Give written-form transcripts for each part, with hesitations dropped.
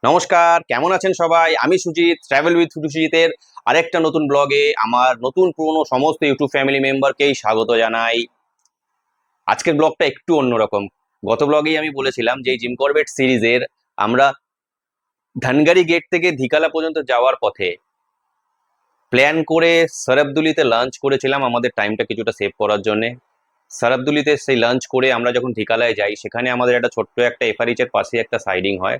নমস্কার, কেমন আছেন সবাই? আমি সুজিত, ট্রাভেল উইথ সুজিতের আরেকটা নতুন ব্লগে আমার নতুন পুরনো সমস্ত ইউটিউব ফ্যামিলি মেম্বারকেই স্বাগত জানাই। আজকের ব্লগটা একটু অন্যরকম। গত ব্লগেই আমি বলেছিলাম যে এই জিম করবেট সিরিজের আমরা ধনগারি গেট থেকে ধিকালা পর্যন্ত যাওয়ার পথে প্ল্যান করে সরবদুলিতে লাঞ্চ করেছিলাম আমাদের টাইমটা কিছুটা সেভ করার জন্য। সরবদুলিতে সেই লাঞ্চ করে আমরা যখন ধিকালায় যাই, সেখানে আমাদের একটা ছোট্ট একটা এফআরএইচ এর পাশে একটা সাইডিং হয়,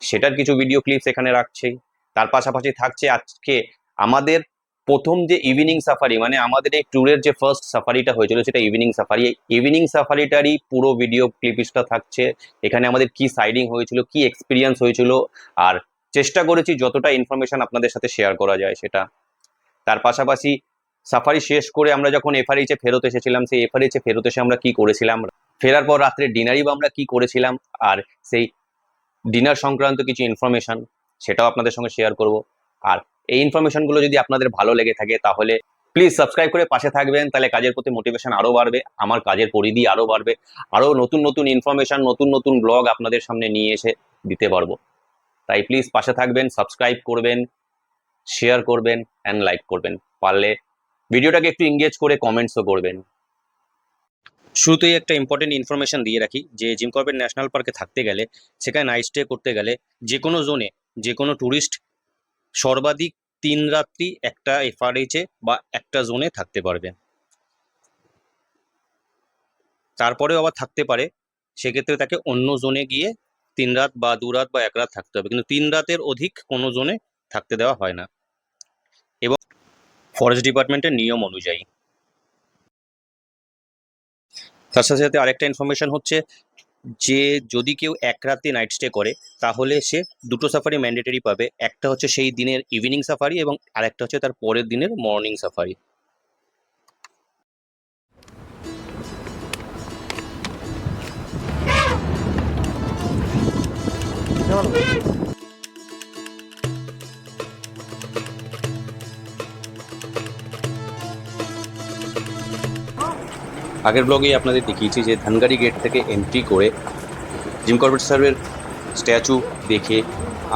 সেটার কিছু ভিডিও ক্লিপস এখানে রাখছি। তার পাশাপাশি থাকছে আজকে আমাদের প্রথম যে ইভিনিং সাফারি, মানে আমাদের এই ট্যুরের যে ফার্স্ট সাফারিটা হয়েছিল সেটা ইভিনিং সাফারি। এই ইভিনিং সাফারিটারই পুরো ভিডিও ক্লিপসটা থাকছে। এখানে আমাদের কি সাইডিং হয়েছিল, কি এক্সপিরিয়েন্স হয়েছিল, আর চেষ্টা করেছি যতটা ইনফরমেশন আপনাদের সাথে শেয়ার করা যায় সেটা। তার পাশাপাশি সাফারি শেষ করে আমরা যখন এফআরএইচ এ ফেরত এসেছিলাম, সেই এফআরএইচ এ ফেরত এসে আমরা কি করেছিলাম, ফেরার পর রাত্রে ডিনারই বা আমরা কি করেছিলাম, আর সেই ডিনার সংক্রান্ত কিছু ইনফরমেশন সেটাও আপনাদের সঙ্গে শেয়ার করব। আর এই ইনফরমেশনগুলো যদি আপনাদের ভালো লেগে থাকে তাহলে প্লিজ সাবস্ক্রাইব করে পাশে থাকবেন, তাহলে কাজের প্রতি মোটিভেশন আরও বাড়বে, আমার কাজের পরিধি আরও বাড়বে, আরও নতুন নতুন ইনফরমেশন, নতুন নতুন ব্লগ আপনাদের সামনে নিয়ে এসে দিতে পারবো। তাই প্লিজ পাশে থাকবেন, সাবস্ক্রাইব করবেন, শেয়ার করবেন অ্যান্ড লাইক করবেন, পারলে ভিডিওটাকে একটু এঙ্গেজ করে কমেন্টসও করবেন। শুরুতেই একটা ইম্পর্টেন্ট ইনফরমেশন দিয়ে রাখি যে জিম করবেট ন্যাশনাল পার্কে থাকতে গেলে, সেখানে নাইট স্টে করতে গেলে যে কোনো জোনে যে কোনো ট্যুরিস্ট সর্বাধিক 3 রাত্রি একটা এফআরএইচে বা একটা জোনে থাকতে পারবে। তারপরেও আবার থাকতে পারে, সেক্ষেত্রে তাকে অন্য জোনে গিয়ে 3 রাত বা 2 রাত বা 1 রাত থাকতে হবে, কিন্তু 3 রাতের অধিক কোনো জোনে থাকতে দেওয়া হয় না এবং ফরেস্ট ডিপার্টমেন্টের নিয়ম অনুযায়ী। তার সাথে সাথে আরেকটা ইনফরমেশন হচ্ছে যে যদি কেউ 1 রাতে নাইট স্টে করে তাহলে সে দুটো সাফারি ম্যান্ডেটরি পাবে। একটা হচ্ছে সেই দিনের ইভিনিং সাফারি এবং আরেকটা হচ্ছে তার পরের দিনের মর্নিং সাফারি। আগের ব্লগেই আপনাদের দেখিয়েছি যে ধনগারি গেট থেকে এন্ট্রি করে জিম করবেট স্যারের স্ট্যাচু দেখে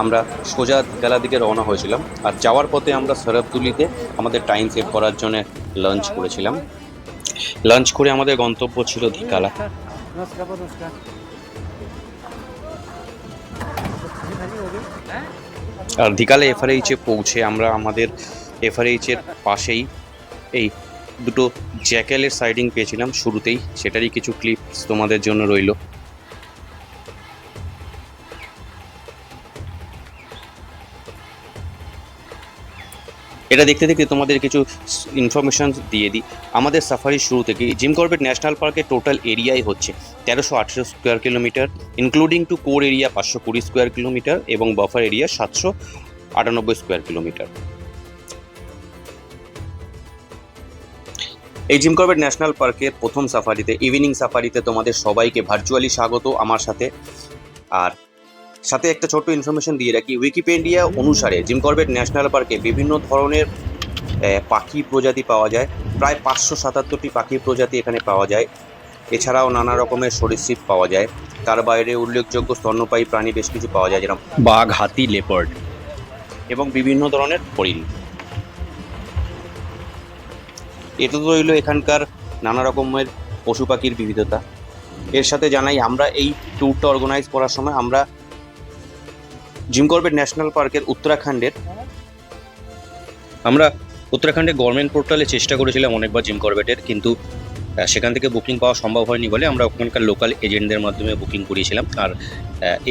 আমরা সোজা ধিকালার দিকে রওনা হয়েছিলাম। আর যাওয়ার পথে আমরা সরবদুলিতে আমাদের টাইম সেভ করার জন্য লাঞ্চ করেছিলাম। লাঞ্চ করে আমাদের গন্তব্য ছিল ধিকালা। আর ধিকালা এফআরএইচে পৌঁছে আমরা আমাদের এফআরএইচের পাশেই এই দুটো জ্যাকেলের সাইডিং পেয়েছিলাম শুরুতেই, সেটারই কিছু ক্লিপস তোমাদের জন্য রইল। এটা দেখতে দেখতে তোমাদের কিছু ইনফরমেশন দিয়ে দিই। আমাদের সাফারির শুরু থেকেই জিম করবেট ন্যাশনাল পার্কের টোটাল এরিয়াই হচ্ছে 1318 square kilometre, including two core area 520 square kilometre এবং বাফার এরিয়া 798 স্কোয়ার কিলোমিটার। এই জিম করবেট ন্যাশনাল পার্কের প্রথম সাফারিতে, ইভিনিং সাফারিতে তোমাদের সবাইকে ভার্চুয়ালি স্বাগত আমার সাথে। আর সাথে একটা ছোট্ট ইনফরমেশন দিয়ে রাখি, উইকিপিডিয়া অনুসারে জিম করবেট ন্যাশনাল পার্কে বিভিন্ন ধরনের পাখি প্রজাতি পাওয়া যায়। প্রায় 577টি পাখি প্রজাতি এখানে পাওয়া যায়। এছাড়াও নানা রকমের সরীসৃপ পাওয়া যায়। তার বাইরে উল্লেখযোগ্য স্তন্যপায়ী প্রাণী বেশ কিছু পাওয়া যায়, যেরকম বাঘ, হাতি, লেপার্ড এবং বিভিন্ন ধরনের হরিণ। এটা তো রইল এখানকার নানা রকমের পশু পাখির বিবিধতা। এর সাথে জানাই আমরা এই ট্যুরটা অর্গানাইজ করার সময় আমরা জিম করবেট ন্যাশনাল পার্কের উত্তরাখণ্ডের গভর্নমেন্ট পোর্টালে চেষ্টা করেছিলাম অনেকবার জিম করবেটের, কিন্তু সেখান থেকে বুকিং পাওয়া সম্ভব হয়নি বলে আমরা ওখানকার লোকাল এজেন্টদের মাধ্যমে বুকিং করিয়েছিলাম। আর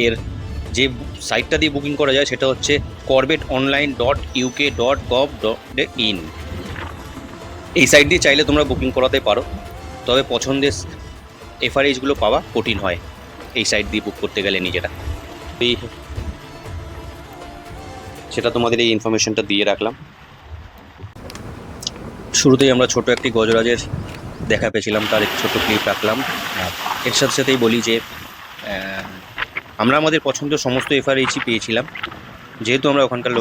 এর যে সাইটটা দিয়ে বুকিং করা যায় সেটা হচ্ছে corbetonline.uk.gov.in। এই সাইট দিয়ে চাইলে তোমরা বুকিং করাতে পারো, তবে পছন্দের এফআরএইচগুলো পাওয়া কঠিন হয় এই সাইট দিয়ে বুক করতে গেলে নিজেরা। সেটা তোমাদের এই ইনফরমেশনটা দিয়ে রাখলাম। শুরুতেই আমরা ছোট একটি গজরাজের দেখা পেয়েছিলাম, তার একটি ছোট ক্লিপ রাখলাম। এর সাথে সাথেই বলি যে আমরা আমাদের পছন্দের সমস্ত এফআরএইচই পেয়েছিলাম, যেহেতু আমরা ওখানকার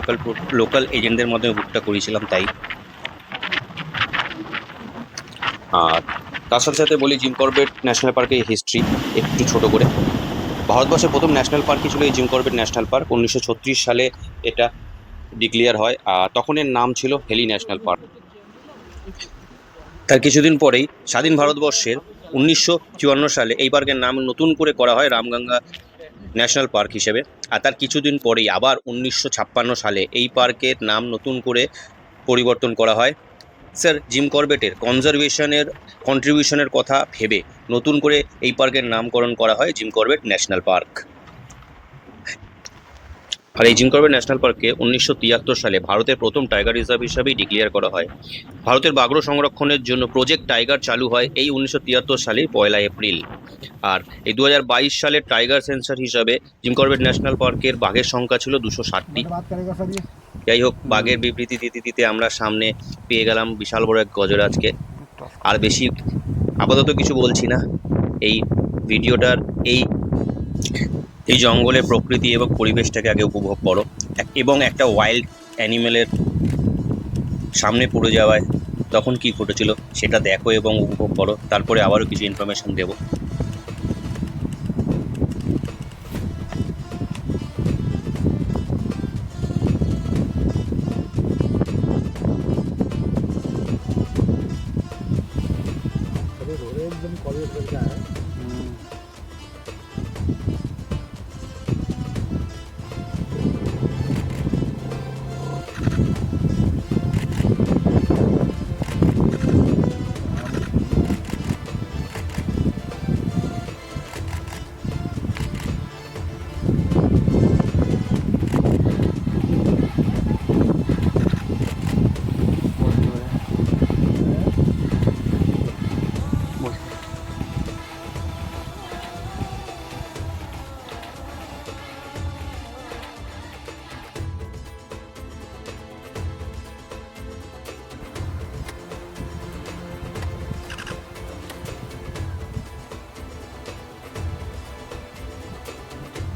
লোকাল এজেন্টদের মাধ্যমে বুকটা করেছিলাম তাই। আর তার সাথে সাথে বলি জিম করবেট ন্যাশনাল পার্কের হিস্ট্রি একটু ছোট করে। ভারতবর্ষের প্রথম ন্যাশনাল পার্কই ছিল এই জিম করবেট ন্যাশনাল পার্ক। 1936 সালে এটা ডিক্লেয়ার হয়, আর তখন এর নাম ছিল হেলি ন্যাশনাল পার্ক। তার কিছুদিন পরেই স্বাধীন ভারতবর্ষের 1954 সালে এই পার্কের নাম নতুন করে করা হয় রামগঙ্গা ন্যাশনাল পার্ক হিসেবে। আর তার কিছুদিন পরেই আবার 1956 সালে এই পার্কের নাম নতুন করে পরিবর্তন করা হয়। স্যার জিম করবেটের কনজারভেশনের কন্ট্রিবিউশনের কথা ভেবে নতুন করে এই পার্কের নামকরণ করা হয় জিম করবেট ন্যাশনাল পার্ক। আর এই জিম করবেট ন্যাশনাল পার্ককে 1973 সালে ভারতের প্রথম টাইগার রিজার্ভ হিসাবেই ডিক্লেয়ার করা হয়। ভারতের বাঘ সংরক্ষণের জন্য প্রজেক্ট টাইগার চালু হয় এই 1973 সালের 1 এপ্রিল। আর এই 2022 সালের টাইগার সেন্সার হিসাবে জিম করবেট ন্যাশনাল পার্কের বাঘের সংখ্যা ছিল 260টি। যাই হোক, বাঘের বিবৃতি দিতে দিতে আমরা সামনে পেয়ে গেলাম বিশাল বড় এক গজরাজকে। আর বেশি আপাতত কিছু বলছি না। এই ভিডিওটার এই জঙ্গলের প্রকৃতি এবং পরিবেশটাকে আগে উপভোগ করো, এবং একটা ওয়াইল্ড অ্যানিমেলের সামনে পড়ে যাওয়ায় তখন কি ঘটেছিল সেটা দেখো এবং উপভোগ করো। তারপরে আবারও কিছু ইনফরমেশন দেবো। एकदम कॉलेज करके आया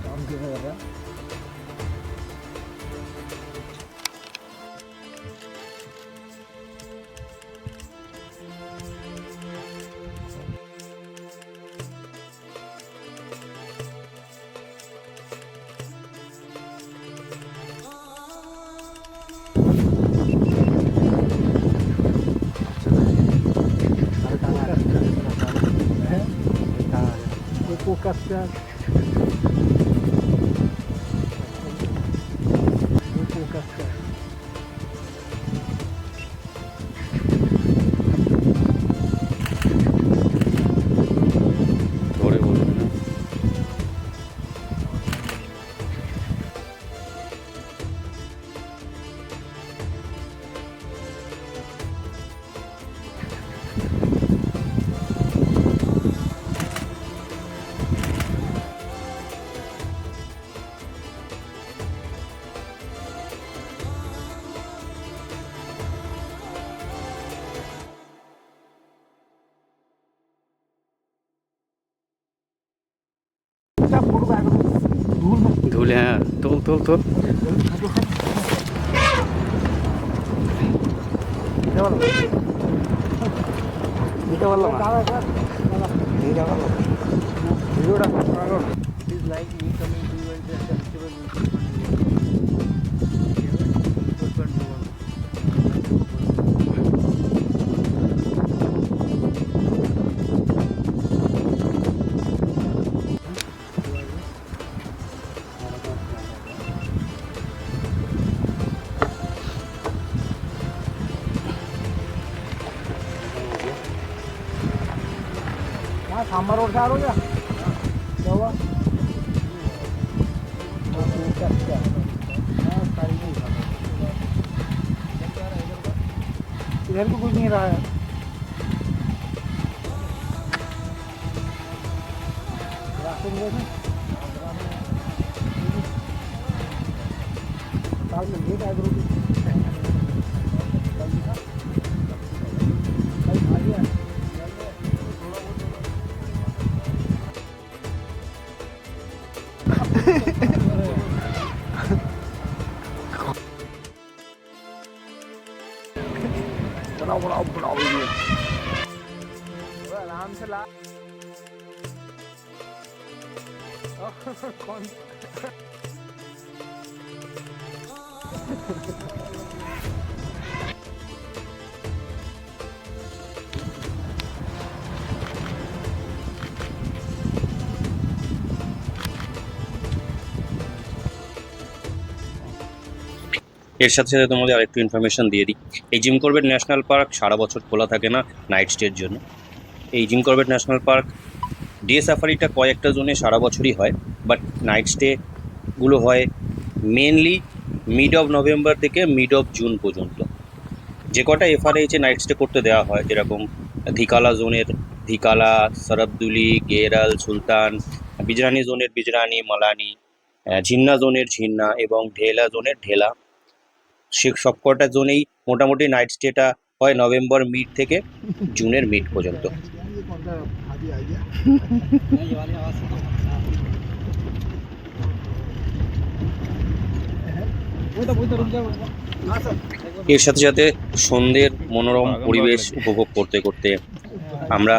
काम कैसे कर रहा है Kasih ধরে বলুন না। ধুলে হ্যাঁ, তোল তোল তোল। দিতে পারলাম ভিডিওটা please like me coming to you and subscribe Sambhar road से आ रहा क्या हुआ इधर तो कुछ नहीं रहा है रास्ते में साल में लेट आए बनाओ वीडियो आराम से ला कौन এর সাথে সাথে তোমাদের আরেকটু ইনফরমেশন দিয়ে দিই, এই জিম করবেট ন্যাশনাল পার্ক সারা বছর খোলা থাকে না নাইট স্টের জন্য। এই Jim Corbett national park day সাফারিটা কয়েকটা জোনে সারা বছরই হয়, বাট নাইট স্টেগুলো হয় মেনলি মিড অফ নভেম্বর থেকে মিড অফ জুন পর্যন্ত। যে কটা এফআরএইচে নাইট স্টে করতে দেওয়া হয়, যেরকম ধিকালা জোনের ধিকালা, সরবদুলি, গেরাল, সুলতান, বিজরানি জোনের বিজরানি, মালানি, ঝিন্না জোনের ঝিন্না এবং ঢেলা জোনের ঢেলা, সে সবকটা জোনেই মোটামুটি নাইট স্টেটা হয় নভেম্বর মিড থেকে জুনের মিড পর্যন্ত। এর সাথে সাথে সন্ধ্যের মনোরম পরিবেশ উপভোগ করতে করতে আমরা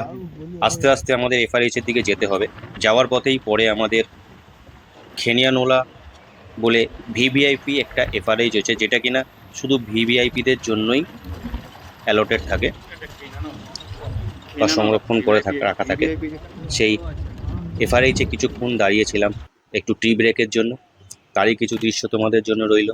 আস্তে আস্তে আমাদের এফআরএইচের দিকে যেতে হবে। যাওয়ার পথেই পরে আমাদের খেনিয়ানোলা বলে ভিভিআইপি একটা এফআরএইচ হচ্ছে, যেটা কিনা শুধু ভিভিআইপিদের জন্যই অ্যালটেড থাকে বা সংরক্ষণ করে রাখা থাকে। সেই এফআরএইচে কিছুক্ষণ দাঁড়িয়েছিলাম একটু টি ব্রেকের জন্য, তারই কিছু দৃশ্য তোমাদের জন্য রইল।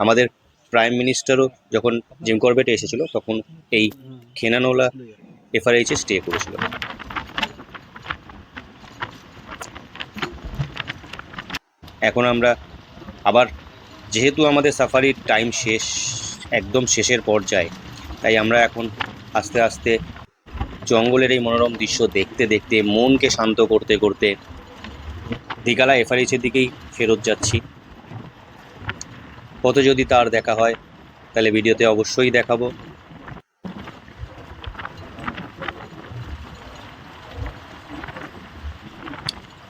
আমাদের প্রাইম মিনিস্টারও যখন জিম করবেটে এসেছিল তখন এই খেনানোলা এফআরএইচে স্টে করেছিল। এখন আমরা আবার, যেহেতু আমাদের সাফারির টাইম শেষ, একদম শেষের পর্যায়ে, তাই আমরা এখন আস্তে আস্তে জঙ্গলের এই মনোরম দৃশ্য দেখতে দেখতে মনকে শান্ত করতে করতে দিঘালা এফআরএইচের দিকেই ফেরত যাচ্ছি। পথে যদি তার দেখা হয় তাহলে ভিডিওতে অবশ্যই দেখাবো।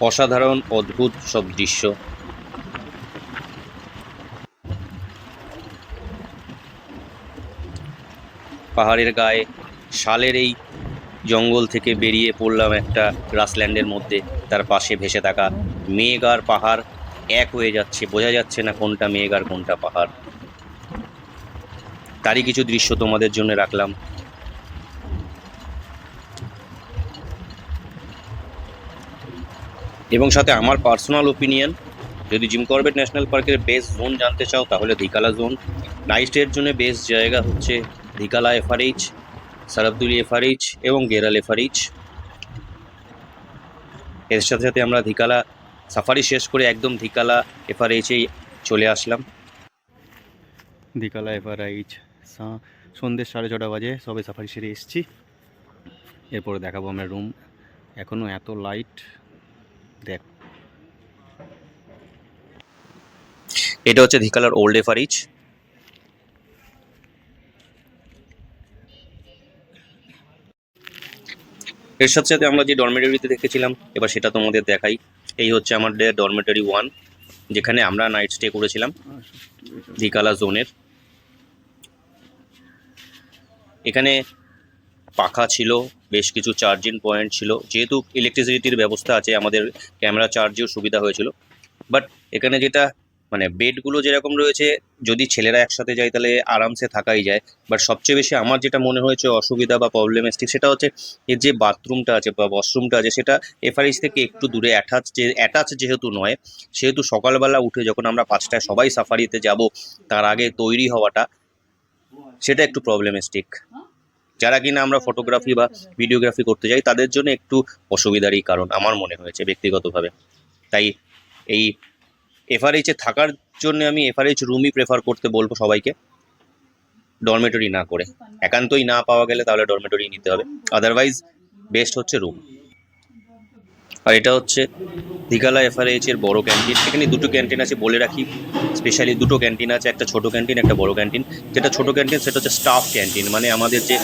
অসাধারণ অদ্ভুত সব দৃশ্য। পাহাড়ের গায়ে শালের এই জঙ্গল থেকে বেরিয়ে পড়লাম একটা গ্রাসল্যান্ডের মধ্যে, তার পাশে ভেসে থাকা মেঘ আর পাহাড় এক হয়ে যাচ্ছে, বোঝা যাচ্ছে না কোনটা মেঘ আর কোনটা পাহাড়। তারই কিছু দৃশ্য তোমাদের জন্য রাখলাম। এবং সাথে আমার পার্সোনাল ওপিনিয়ন, যদি জিম করবেট ন্যাশনাল পার্কের বেস্ট জোন জানতে চাও তাহলে ধিকালা জোন। নাইট স্টের জন্য বেস্ট জায়গা হচ্ছে ধিকালা এফআরএইচ, সরবদুলি এফআরএইচ এবং গেরাল এফআরএইচ। এর সাথে সাথে আমরা ধিকালা সাফারি শেষ করে একদম ধিকালা এফআরএইচেই চলে আসলাম। ধিকালা এফআরএইচ সন্ধ্যে 6:30 বাজে সবে সাফারি সেরে এসেছি। এরপরে দেখাবো আমরা রুম। এখনও এত লাইট দেখ। এটা হচ্ছে ধিকালার ওল্ড এফআরএইচ। এর সাথে সাথে আমরা যে ডরমেটরিতে দেখেছিলাম এবার সেটা তোমাদের দেখাই। এই হচ্ছে আমাদের ডরমেটরি 1, যেখানে আমরা নাইট স্টে করেছিলাম ধিকালা জোনের। এখানে পাখা ছিল, বেশ কিছু চার্জিং পয়েন্ট ছিল, যেহেতু ইলেকট্রিসিটির ব্যবস্থা আছে আমাদের ক্যামেরা চার্জেও সুবিধা হয়েছিল। বাট এখানে যেটা মানে বেডগুলো যেরকম রয়েছে, যদি ছেলেরা একসাথে যায় তাহলে আরামসে থাকাই যায়। বাট সবচেয়ে বেশি আমার যেটা মনে হয়েছে অসুবিধা বা প্রবলেমেস্টিক, সেটা হচ্ছে এর যে বাথরুমটা আছে বা ওয়াশরুমটা আছে সেটা এফআরএইচ থেকে একটু দূরে অ্যাটাচ যেহেতু নয়, সেহেতু সকালবেলা উঠে যখন আমরা 5টায় সবাই সাফারিতে যাব তার আগে তৈরি হওয়াটা সেটা একটু প্রবলেমেস্টিক। যারা কিনা আমরা ফটোগ্রাফি বা ভিডিওগ্রাফি করতে যাই তাদের জন্য একটু অসুবিধারই কারণ আমার মনে হয়েছে ব্যক্তিগতভাবে। তাই এই এফআরএইচে থাকার জন্য আমি এফআরএইচ রুমই প্রেফার করতে বলবো সবাইকে, ডরমেটরি না করে। একান্তই না পাওয়া গেলে তাহলে ডরমেটরি নিতে হবে, আদারওয়াইজ বেস্ট হচ্ছে রুম। আর এটা হচ্ছে ধিকালা এফআরএইচ এর বড় ক্যান্টিন। এখানে দুটো ক্যান্টিন আছে বলে রাখি, স্পেশালি দুটো ক্যান্টিন আছে, একটা ছোট ক্যান্টিন একটা বড় ক্যান্টিন। যেটা ছোট ক্যান্টিন সেটা হচ্ছে স্টাফ ক্যান্টিন, মানে আমাদের যে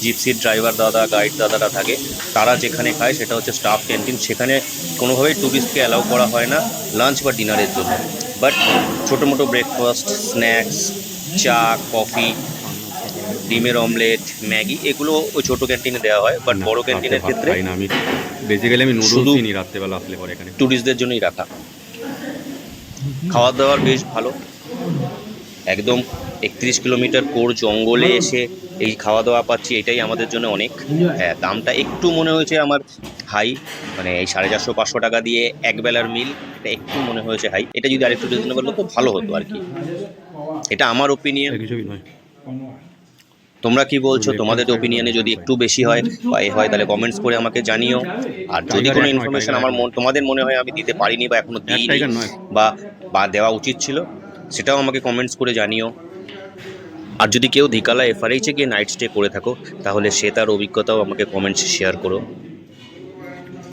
জিপসির ড্রাইভার দাদা গাইড দাদারা থাকে তারা যেখানে খায় সেটা হচ্ছে স্টাফ ক্যান্টিন। সেখানে কোনোভাবেই ট্যুরিস্টকে অ্যালাউ করা হয় না লাঞ্চ বা ডিনারের জন্য। বাট ছোটো মোটো ব্রেকফাস্ট, স্ন্যাক্স, চা, কফি ডিমের অমলেট, ম্যাগি এগুলো ওই ছোটো ক্যান্টিনে দেওয়া হয়, বাট বড় ক্যান্টিনের ক্ষেত্রে খাই না আমি, বেসিক্যালি আমি শুধু নুডলসই নিই রাত্রেবেলা আসলে পরে এখানে। ট্যুরিস্টদের জন্যই রাখা। খাওয়া দাওয়ার বেশ ভালো, একদম 31 কিলোমিটার কোর জঙ্গলে এসে এই খাওয়া দাওয়া পাচ্ছি, এটাই আমাদের জন্য অনেক। হ্যাঁ, দামটা একটু মনে হয়েছে আমার হাই, মানে এই 450-500 টাকা দিয়ে একবেলার মিল, এটা একটু মনে হয়েছে হাই। এটা যদি আরেকটু রিজনেবল হতো ভালো হতো আর কি, এটা আমার ওপিনিয়ন। কিছুই নয়। তোমরা কি বলছো? তোমাদের ওপিনিয়নে যদি একটু বেশি হয় বা এ হয় তাহলে কমেন্টস করে আমাকে জানিও। আর যদি কোনো ইনফরমেশন আমার তোমাদের মনে হয় আমি দিতে পারিনি বা এখনো দিইনি টাইগার নয়। বা বা দেওয়া উচিত ছিল, সেটাও আমাকে কমেন্টস করে জানিও। আর যদি কেউ ধিকালা এফআরএইচে গিয়ে নাইট স্টে করে থাকো তাহলে সে তার অভিজ্ঞতাও আমাকে কমেন্টসে শেয়ার করো।